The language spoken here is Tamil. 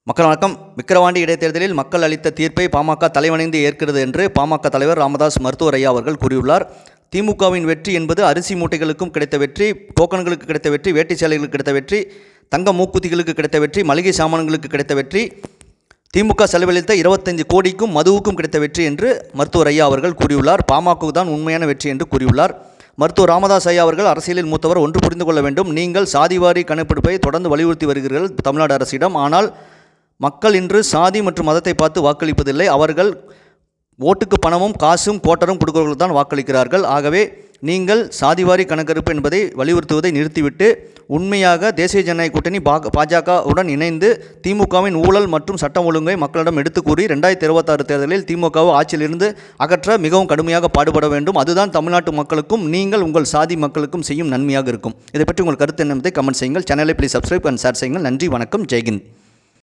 மக்கள் வணக்கம். விக்கிரவாண்டி இடைத்தேர்தலில் மக்கள் அளித்த தீர்ப்பை பாமக தலைவணைந்து ஏற்கிறது என்று பாமக தலைவர் ராமதாஸ் மருத்துவர் ஐயா அவர்கள் கூறியுள்ளார். திமுகவின் வெற்றி என்பது அரிசி மூட்டைகளுக்கும் கிடைத்த வெற்றி, டோக்கன்களுக்கு கிடைத்த வெற்றி, வேட்டி சேலைகளுக்கு கிடைத்த வெற்றி, தங்க மூக்குத்திகளுக்கு கிடைத்த வெற்றி, மளிகை சாமான்களுக்கு கிடைத்த வெற்றி, திமுக செலவழித்த 25 கோடிக்கும் மதுவுக்கும் கிடைத்த வெற்றி என்று மருத்துவர் ஐயா அவர்கள் கூறியுள்ளார். பாமக தான் உண்மையான வெற்றி என்று கூறியுள்ளார். மருத்துவர் ராமதாஸ் ஐயா அவர்கள் அரசியலில் மூத்தவர், ஒன்று புரிந்து கொள்ள வேண்டும். நீங்கள் சாதிவாரி கணக்கெடுப்பை தொடர்ந்து வலியுறுத்தி வருகிறீர்கள் தமிழ்நாடு அரசிடம். ஆனால் மக்கள் இன்று சாதி மற்றும் மதத்தை பார்த்து வாக்களிப்பதில்லை. அவர்கள் ஓட்டுக்கு பணமும் காசும் கோட்டரும் கொடுக்கிறவர்கள் தான் வாக்களிக்கிறார்கள். ஆகவே நீங்கள் சாதிவாரி கணக்கெடுப்பு என்பதை வலியுறுத்துவதை நிறுத்திவிட்டு உண்மையாக தேசிய ஜனநாயக கூட்டணி பாஜகவுடன் இணைந்து திமுகவின் ஊழல் மற்றும் சட்டம் ஒழுங்கை மக்களிடம் எடுத்து கூறி 2026 தேர்தலில் திமுகவை ஆட்சியிலிருந்து அகற்ற மிகவும் கடுமையாக பாடுபட வேண்டும். அதுதான் தமிழ்நாட்டு மக்களுக்கும் நீங்கள் உங்கள் சாதி மக்களுக்கும் செய்யும் நன்மையாக இருக்கும். இதை பற்றி உங்கள் கருத்து என்ன என்பதை கமெண்ட் செய்யுங்கள். சேனலை ப்ளீஸ் சப்ஸ்கிரைப் அண்ட் ஷேர் செய்யுங்கள். நன்றி, வணக்கம், ஜெய்ஹிந்த்.